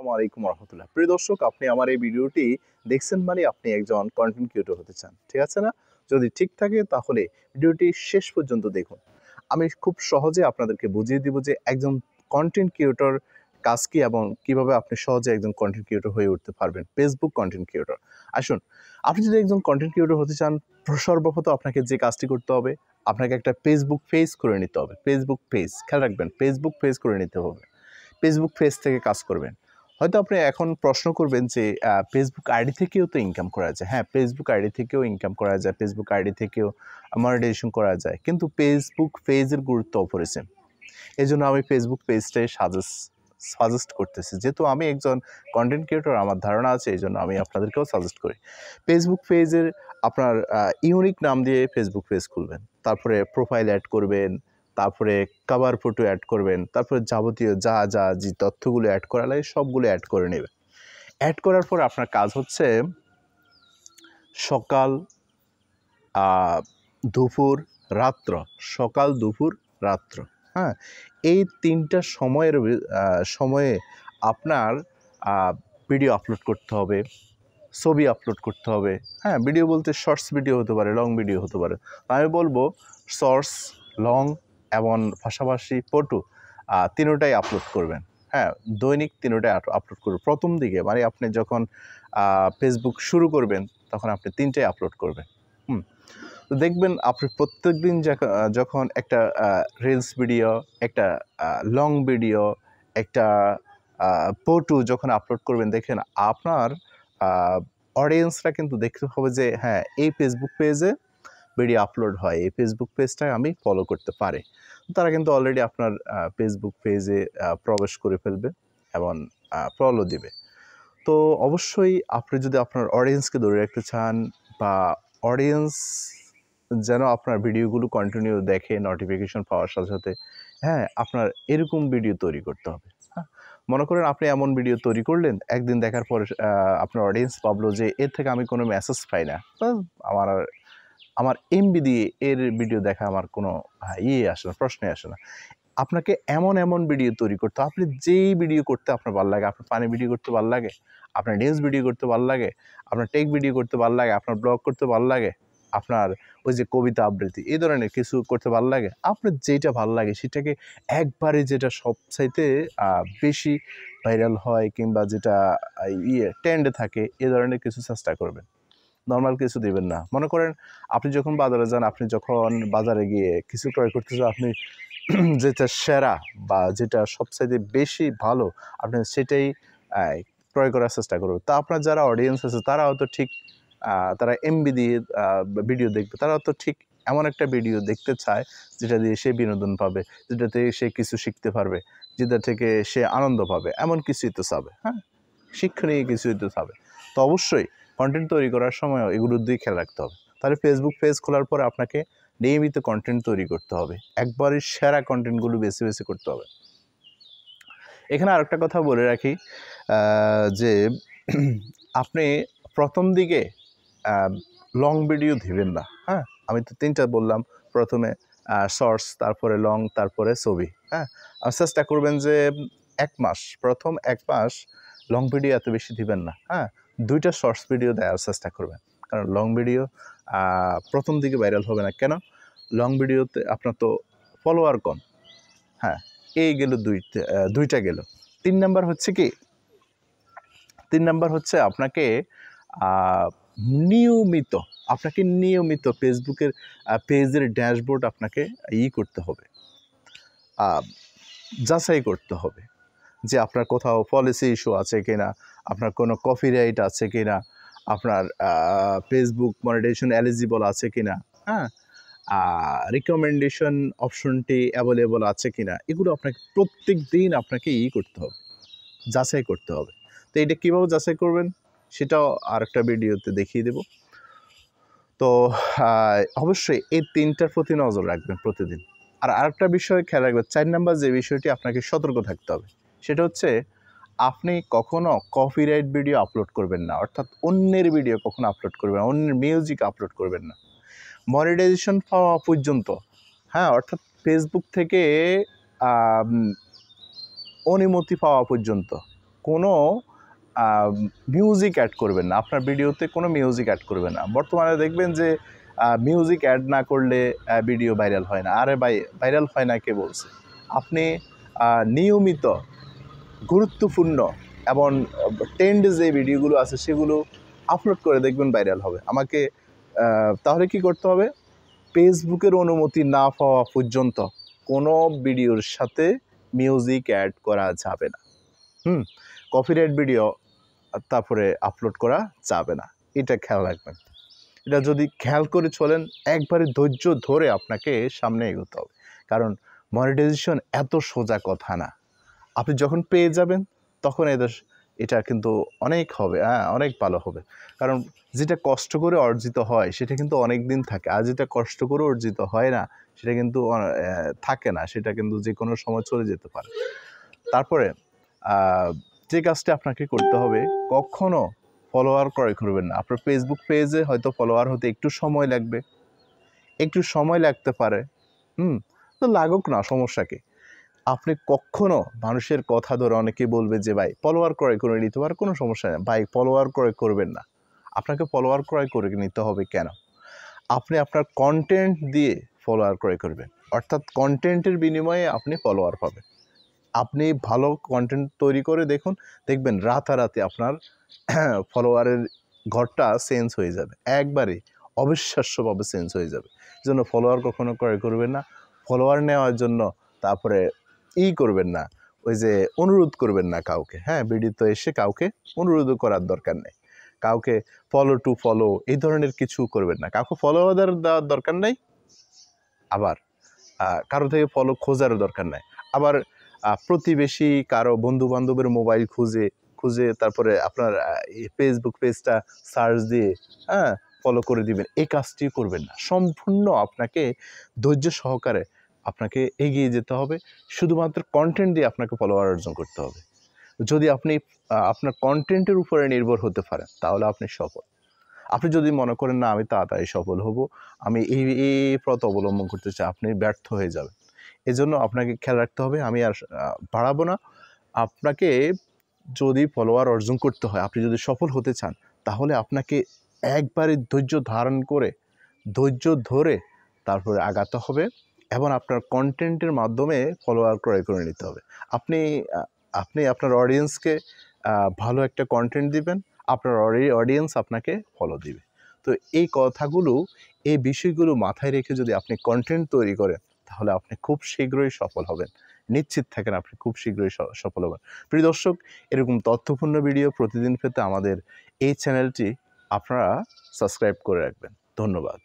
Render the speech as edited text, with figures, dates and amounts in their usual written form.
আসসালামু আলাইকুম রহমতুল্লাহ। প্রিয় দর্শক, আপনি আমার এই ভিডিওটি দেখছেন মানে আপনি একজন কন্টেন্ট ক্রিয়েটর হতে চান, ঠিক আছে না? যদি ঠিক থাকে তাহলে ভিডিওটি শেষ পর্যন্ত দেখুন। আমি খুব সহজে আপনাদেরকে বুঝিয়ে দিব যে একজন কন্টেন্ট ক্রিয়েটর কাজ কি এবং কিভাবে আপনি সহজে একজন কন্টেন্ট ক্রিয়েটর হয়ে উঠতে পারবেন, ফেসবুক কন্টেন্ট ক্রিয়েটর। আসুন, আপনি যদি একজন কন্টেন্ট ক্রিয়েটর হতে চান, সর্বপ্রথম আপনাকে যে কাজটি করতে হবে, আপনাকে একটা ফেসবুক পেজ করে নিতে হবে। ফেসবুক পেজ, খেয়াল রাখবেন, ফেসবুক পেজ করে নিতে হবে। ফেসবুক পেজ থেকে কাজ করবেন। হয়তো আপনি এখন প্রশ্ন করবেন যে ফেসবুক আইডি থেকেও তো ইনকাম করা যায়। হ্যাঁ, ফেসবুক আইডি থেকেও ইনকাম করা যায়, ফেসবুক আইডি থেকেও মনিটাইজেশন করা যায়। কিন্তু ফেসবুক পেজের গুরুত্ব অপরিসীম। এজন্য আমি ফেসবুক পেজটাই সাজেস্ট করতেছি। যেহেতু আমি একজন কন্টেন্ট ক্রিয়েটর, আমার ধারণা আছে, এজন্য আমি আপনাদেরকেও সাজেস্ট করি। ফেসবুক পেজের আপনার ইউনিক নাম দিয়ে ফেসবুক পেজ খুলবেন। তারপরে প্রোফাইল অ্যাড করবেন, তারপরে কভার ফটো অ্যাড করবেন, তারপরে যাবতীয় যে তথ্যগুলো অ্যাড করা লাগে সবগুলো অ্যাড করে নেবেন। অ্যাড করার পর আপনার কাজ হচ্ছে সকাল, দুপুর, রাত্র। সকাল, দুপুর, রাত্র। হ্যাঁ? এই ৩টা সময়ে আপনার ভিডিও আপলোড করতে হবে, ছবি আপলোড করতে হবে। হ্যাঁ, ভিডিও বলতে শর্টস ভিডিও হতে পারে, লং ভিডিও হতে পারে। আমি বলবো শর্টস, লং এবং পাশাপাশি ফটো তিনোটাই আপলোড করবেন। হ্যাঁ, দৈনিক তিনোটাই আপলোড করবেন। প্রথম দিকে মানে আপনি যখন ফেসবুক শুরু করবেন তখন আপনি ৩টাই আপলোড করবেন। তো দেখবেন আপনি প্রত্যেকদিন যখন একটা রিলস ভিডিও, একটা লং ভিডিও, একটা ফটো যখন আপলোড করবেন, দেখেন আপনার অডিয়েন্সরা কিন্তু দেখতে হবে যে হ্যাঁ, এই ফেসবুক পেজে ভিডিও আপলোড হয়, এই ফেসবুক পেজটাকে আমি ফলো করতে পারি। তারা কিন্তু অলরেডি আপনার ফেসবুক পেজে প্রবেশ করে ফেলবে এবং ফলো দিবে। তো অবশ্যই আপনি যদি আপনার অডিয়েন্সকে ধরে রাখতে চান বা অডিয়েন্স যেন আপনার ভিডিওগুলো কন্টিনিউ দেখে নোটিফিকেশন পাওয়ার সাথে সাথে, হ্যাঁ, আপনার এরকম ভিডিও তৈরি করতে হবে। হ্যাঁ, মনে করেন আপনি এমন ভিডিও তৈরি করলেন, একদিন দেখার পরে আপনার অডিয়েন্স ভাবলো যে এর থেকে আমি কোনো মেসেজ পাই না, আমার আমার এমবি দিয়ে এর ভিডিও দেখা আমার কোনো আসে না, প্রশ্নে আসে না। আপনাকে এমন ভিডিও তৈরি করতে হবে, আপনি যেই ভিডিও করতে আপনার ভালো লাগে, আপনার পানি ভিডিও করতে ভালো লাগে, আপনার নিউজ ভিডিও করতে ভালো লাগে, আপনার টেক ভিডিও করতে ভালো লাগে, আপনার ব্লগ করতে ভালো লাগে, আপনার ওই যে কবিতা আবৃত্তি এই ধরনের কিছু করতে ভালো লাগে, আপনার যেটা ভালো লাগে সেটাকে একবারে যেটা সবচাইতে বেশি ভাইরাল হয় কিংবা যেটা ট্রেন্ডে থাকে এ ধরনের কিছু চেষ্টা করবেন। নরমাল কিছু দিবেন না। মনে করেন আপনি যখন বাজারে যান, আপনি যখন বাজারে গিয়ে কিছু ক্রয় করতে চান, আপনি যেটা সেরা বা যেটা সবচাইতে বেশি ভালো আপনি সেটাই ক্রয় করার চেষ্টা করবেন। তা আপনার যারা অডিয়েন্স আছে তারাও তো ঠিক তারা এমবি দিয়ে ভিডিও দেখবে। তারাও তো ঠিক এমন একটা ভিডিও দেখতে চায় যেটা দিয়ে সে বিনোদন পাবে, যেটা থেকে সে কিছু শিখতে পারবে, যেটা থেকে সে আনন্দ পাবে। এমন কিছুই তো চাবে, হ্যাঁ? শিক্ষণীয় কিছুই তো চাবে। তো অবশ্যই কন্টেন্ট তৈরি করার সময়ও এগুলোর দিকে খেয়াল রাখতে হবে। তাহলে ফেসবুক পেজ খোলার পরে আপনাকে নিয়মিত কন্টেন্ট তৈরি করতে হবে। একবারে সেরা কন্টেন্টগুলো বেছে করতে হবে। এখানে আরেকটা কথা বলে রাখি যে আপনি প্রথম দিকে লং ভিডিও দিবেন না, হ্যাঁ? আমি তো ৩টা বললাম। প্রথমে শর্টস, তারপরে লং, তারপরে ছবি, হ্যাঁ? চেষ্টা করবেন যে ১ মাস, প্রথম ১ মাস লং ভিডিও এত বেশি দিবেন না, হ্যাঁ? ২টা শর্টস ভিডিও দেওয়ার চেষ্টা করবেন। কারণ লং ভিডিও প্রথম দিকে ভাইরাল হবে না। কেন? লং ভিডিওতে আপনার তো ফলোয়ার কম, হ্যাঁ? এই গেল ২টা গেল। ৩ নাম্বার হচ্ছে কি? ৩ নাম্বার হচ্ছে আপনাকে নিয়মিত ফেসবুকের পেজের ড্যাশবোর্ড আপনাকে করতে হবে, যাচাই করতে হবে যে আপনার কোথাও পলিসি ইস্যু আছে কিনা, আপনার কোনো কপিরাইট আছে কিনা, আপনার ফেসবুক মনিটাইজেশন এলিজিবল আছে কিনা, হ্যাঁ? রিকমেন্ডেশন অপশনটি অ্যাভেলেবল আছে কিনা, এগুলো আপনাকে প্রত্যেক দিন আপনাকে করতে হবে, যাচাই করতে হবে। তো এটা কীভাবে যাচাই করবেন সেটাও আরেকটা ভিডিওতে দেখিয়ে দেব। তো অবশ্যই এই ৩টার প্রতি নজর রাখবেন প্রতিদিন। আর আরেকটা বিষয় খেয়াল রাখবেন, ৪ নাম্বার যে বিষয়টি আপনাকে সতর্ক থাকতে হবে সেটা হচ্ছে আপনি কখনো কপিরাইট ভিডিও আপলোড করবেন না। অর্থাৎ অন্যের ভিডিও কখনো আপলোড করবেন না, অন্যের মিউজিক আপলোড করবেন না মনিটাইজেশন পাওয়া পর্যন্ত, হ্যাঁ? অর্থাৎ ফেসবুক থেকে অনুমতি পাওয়া পর্যন্ত, কোনো মিউজিক অ্যাড করবেন না, আপনার ভিডিওতে কোনো মিউজিক অ্যাড করবেন না। বর্তমানে দেখবেন যে মিউজিক অ্যাড না করলে ভিডিও ভাইরাল হয় না। আরে ভাই, ভাইরাল হয় না কে বলছে? আপনি নিয়মিত গুরুত্বপূর্ণ এবং ট্রেন্ড যে ভিডিওগুলো আছে সেগুলো আপলোড করে দেখবেন ভাইরাল হবে। আমাকে তাহলে কি করতে হবে? ফেসবুকের অনুমতি না পাওয়া পর্যন্ত কোনো ভিডিওর সাথে মিউজিক অ্যাড করা যাবে না। কপিরাইট ভিডিও তারপরে আপলোড করা যাবে না, এটা খেয়াল রাখবেন। এটা যদি খেয়াল করে চলেন, একবারে ধৈর্য ধরে আপনাকে সামনে এগোতে হবে। কারণ মনিটাইজেশন এত সোজা কথা না। আপনি যখন পেয়ে যাবেন তখন এটা কিন্তু অনেক হবে, অনেক ভালো হবে। কারণ যেটা কষ্ট করে অর্জিত হয় সেটা কিন্তু অনেক দিন থাকে, আর যেটা কষ্ট করে অর্জিত হয় না সেটা কিন্তু থাকে না, সেটা কিন্তু যে কোনো সময় চলে যেতে পারে। তারপরে যে কাজটা আপনাকে করতে হবে, কখনো ফলোয়ার ক্রয় করবেন না। আপনার ফেসবুক পেজে হয়তো ফলোয়ার হতে একটু সময় লাগবে, একটু সময় লাগতে পারে, তো লাগুক না, সমস্যা কি? আপনি কখনো মানুষের কথা ধরে, অনেকে বলবে যে ভাই ফলোয়ার ক্রয় করে নিতে পারে, কোনো সমস্যা নেই। ভাই, ফলোয়ার ক্রয় করবেন না। আপনাকে ফলোয়ার ক্রয় করে নিতে হবে কেন? আপনি আপনার কন্টেন্ট দিয়ে ফলোয়ার ক্রয় করবেন, অর্থাৎ কন্টেন্টের বিনিময়ে আপনি ফলোয়ার পাবেন। আপনি ভালো কন্টেন্ট তৈরি করে দেখবেন রাতারাতি আপনার ফলোয়ারের ঘরটা চেঞ্জ হয়ে যাবে, একবারে অবিশ্বাস্যভাবে চেঞ্জ হয়ে যাবে। জন্য ফলোয়ার কখনো ক্রয় করবেন না। ফলোয়ার নেওয়ার জন্য তারপরে করবেন না, ওই যে অনুরোধ করবেন না কাউকে। ভিডিওতে এসে কাউকে অনুরোধও করার দরকার নেই, কাউকে ফলো টু ফলো এই ধরনের কিছু করবেন না, কাউকে ফলোয়ার দেওয়ার দরকার নেই, আবার কারো থেকে ফলো খোঁজারও দরকার নাই। আবার প্রতিবেশী কারো বন্ধু-বান্ধবের মোবাইল খুঁজে তারপরে আপনার ফেসবুক পেজটা সার্চ দিয়ে ফলো করে দিবেন, এই কাজটি করবেন না। সম্পূর্ণ আপনাকে ধৈর্য সহকারে আপনাকে এগিয়ে যেতে হবে। শুধুমাত্র কন্টেন্ট দিয়ে আপনাকে ফলোয়ার অর্জন করতে হবে। যদি আপনি আপনার কন্টেন্টের উপরে নির্ভর হতে পারেন তাহলে আপনি সফল। আপনি যদি মনে করেন না আমি তাড়াতাড়ি সফল হব, আমি এই পথ অবলম্বন করতে চাই, আপনি ব্যর্থ হয়ে যাবেন। এজন্য আপনাকে খেয়াল রাখতে হবে। আমি আর বাড়াবো না। আপনাকে যদি ফলোয়ার অর্জন করতে হয়, আপনি যদি সফল হতে চান, তাহলে আপনাকে একবারে ধৈর্য ধারণ করে, ধৈর্য ধরে তারপরে আগাতে হবে এবং আপনার কন্টেন্টের মাধ্যমে ফলোয়ার ক্রয় করে নিতে হবে। আপনি আপনার অডিয়েন্সকে ভালো একটা কন্টেন্ট দিবেন, আপনার অডিয়েন্স আপনাকে ফলো দিবে। তো এই কথাগুলো, এই বিষয়গুলো মাথায় রেখে যদি আপনি কন্টেন্ট তৈরি করেন, তাহলে আপনি খুব শীঘ্রই সফল হবেন। নিশ্চিত থাকেন আপনি খুব শীঘ্রই সফল হবেন। প্রিয় দর্শক, এরকম তথ্যপূর্ণ ভিডিও প্রতিদিন পেতে আমাদের এই চ্যানেলটি আপনারা সাবস্ক্রাইব করে রাখবেন। ধন্যবাদ।